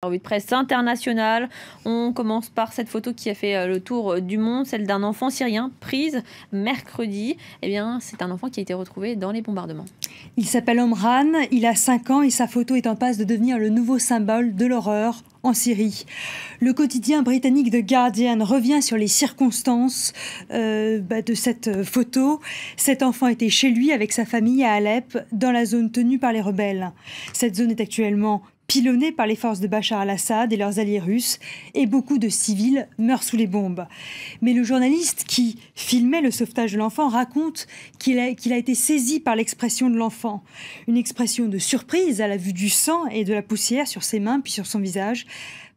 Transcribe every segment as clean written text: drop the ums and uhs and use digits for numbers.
Revue de presse internationale. On commence par cette photo qui a fait le tour du monde, celle d'un enfant syrien prise mercredi. Eh bien, c'est un enfant qui a été retrouvé dans les bombardements. Il s'appelle Omran, il a 5 ans et sa photo est en passe de devenir le nouveau symbole de l'horreur en Syrie. Le quotidien britannique The Guardian revient sur les circonstances de cette photo. Cet enfant était chez lui avec sa famille à Alep, dans la zone tenue par les rebelles. Cette zone est actuellement pilonnée par les forces de Bachar al-Assad et leurs alliés russes, et beaucoup de civils meurent sous les bombes. Mais le journaliste qui filmait le sauvetage de l'enfant raconte qu'il a été saisi par l'expression de l'enfant. Une expression de surprise à la vue du sang et de la poussière sur ses mains puis sur son visage.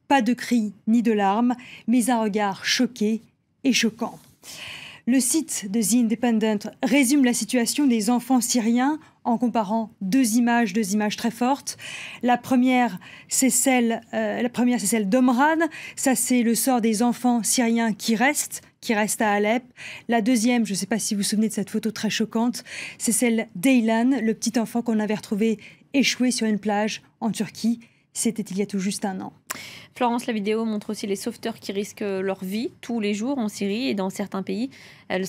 Pas de cris ni de larmes, mais un regard choqué et choquant. Le site de The Independent résume la situation des enfants syriens en comparant deux images très fortes. La première, c'est celle d'Omran. Ça, c'est le sort des enfants syriens qui restent à Alep. La deuxième, je ne sais pas si vous vous souvenez de cette photo très choquante, c'est celle d'Eylan, le petit enfant qu'on avait retrouvé échoué sur une plage en Turquie. C'était il y a tout juste un an. Florence, la vidéo montre aussi les sauveteurs qui risquent leur vie tous les jours en Syrie et dans certains pays.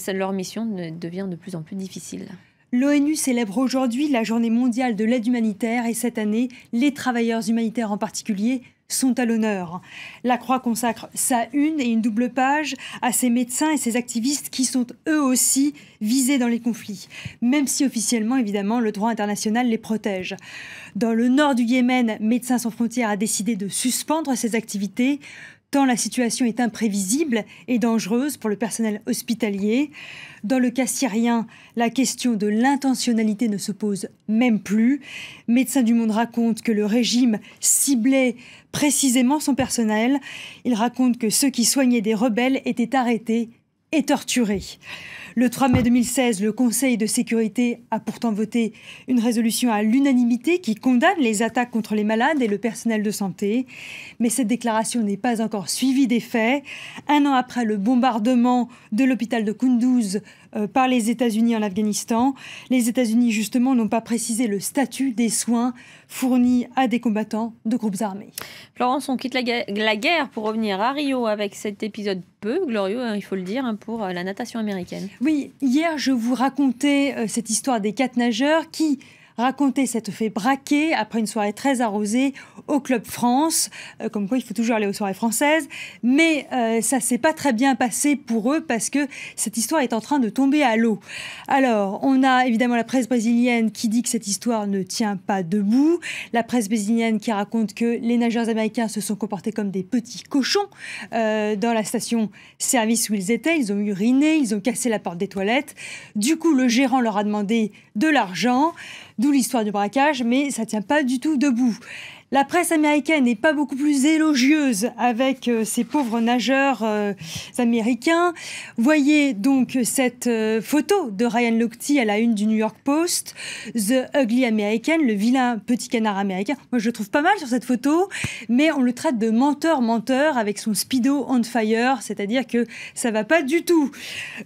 Leur mission devient de plus en plus difficile. L'ONU célèbre aujourd'hui la journée mondiale de l'aide humanitaire et cette année, les travailleurs humanitaires en particulier sont à l'honneur. La Croix consacre sa une et une double page à ces médecins et ces activistes qui sont eux aussi visés dans les conflits, même si officiellement, évidemment, le droit international les protège. Dans le nord du Yémen, Médecins sans frontières a décidé de suspendre ses activités, tant la situation est imprévisible et dangereuse pour le personnel hospitalier. Dans le cas syrien, la question de l'intentionnalité ne se pose même plus. Médecins du Monde raconte que le régime ciblait précisément son personnel. Il raconte que ceux qui soignaient des rebelles étaient arrêtés et torturés. Le 3 mai 2016, le Conseil de sécurité a pourtant voté une résolution à l'unanimité qui condamne les attaques contre les malades et le personnel de santé. Mais cette déclaration n'est pas encore suivie des faits. Un an après le bombardement de l'hôpital de Kunduz par les États-Unis en Afghanistan, les États-Unis, justement, n'ont pas précisé le statut des soins fournis à des combattants de groupes armés. Florence, on quitte la guerre pour revenir à Rio avec cet épisode peu glorieux, il faut le dire, pour la natation américaine. Oui, hier, je vous racontais cette histoire des 4 nageurs qui racontaient s'être fait braquer après une soirée très arrosée au Club France, comme quoi il faut toujours aller aux soirées françaises, mais ça ne s'est pas très bien passé pour eux parce que cette histoire est en train de tomber à l'eau. Alors, on a évidemment la presse brésilienne qui dit que cette histoire ne tient pas debout, la presse brésilienne qui raconte que les nageurs américains se sont comportés comme des petits cochons dans la station-service où ils étaient, ils ont uriné, ils ont cassé la porte des toilettes, du coup le gérant leur a demandé de l'argent, d'où l'histoire du braquage, mais ça ne tient pas du tout debout. La presse américaine n'est pas beaucoup plus élogieuse avec ces pauvres nageurs américains. Voyez donc cette photo de Ryan Lochte à la une du New York Post, The Ugly American, le vilain petit canard américain. Moi, je le trouve pas mal sur cette photo, mais on le traite de menteur avec son speedo on fire, c'est-à-dire que ça va pas du tout.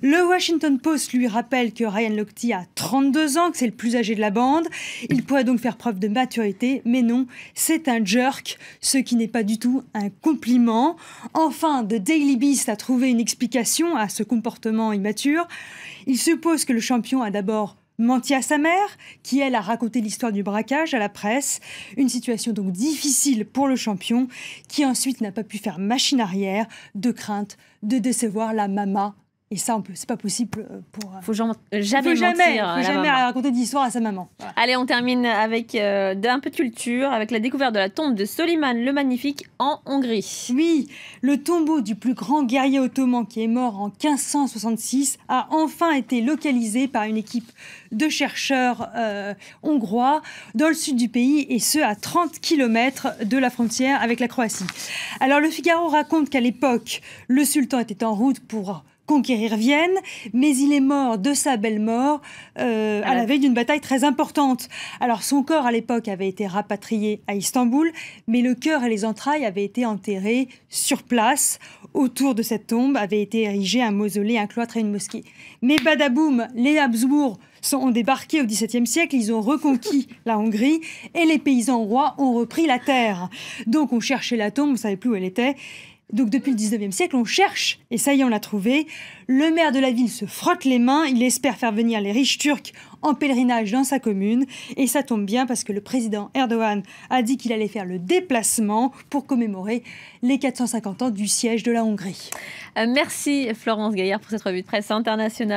Le Washington Post lui rappelle que Ryan Lochte a 32 ans, que c'est le plus âgé de la bande. Il pourrait donc faire preuve de maturité, mais non, c'est un jerk, ce qui n'est pas du tout un compliment. Enfin, The Daily Beast a trouvé une explication à ce comportement immature. Il suppose que le champion a d'abord menti à sa mère, qui elle a raconté l'histoire du braquage à la presse. Une situation donc difficile pour le champion, qui ensuite n'a pas pu faire machine arrière de crainte de décevoir la maman. Et ça, c'est pas possible pour... Faut jamais raconter d'histoire à sa maman. Voilà. Allez, on termine avec un peu de culture, avec la découverte de la tombe de Soliman le Magnifique en Hongrie. Oui, le tombeau du plus grand guerrier ottoman qui est mort en 1566 a enfin été localisé par une équipe de chercheurs hongrois dans le sud du pays, et ce à 30 km de la frontière avec la Croatie. Alors, le Figaro raconte qu'à l'époque, le sultan était en route pour conquérir Vienne, mais il est mort de sa belle mort à la veille d'une bataille très importante. Alors son corps à l'époque avait été rapatrié à Istanbul, mais le cœur et les entrailles avaient été enterrés sur place. Autour de cette tombe avait été érigé un mausolée, un cloître et une mosquée. Mais badaboum, les Habsbourg ont débarqué au XVIIe siècle, ils ont reconquis la Hongrie et les paysans rois ont repris la terre. Donc on cherchait la tombe, on ne savait plus où elle était. Donc depuis le 19e siècle, on cherche, et ça y est, on l'a trouvé. Le maire de la ville se frotte les mains, il espère faire venir les riches turcs en pèlerinage dans sa commune. Et ça tombe bien parce que le président Erdogan a dit qu'il allait faire le déplacement pour commémorer les 450 ans du siège de la Hongrie. Merci Florence Gaillard pour cette revue de presse internationale.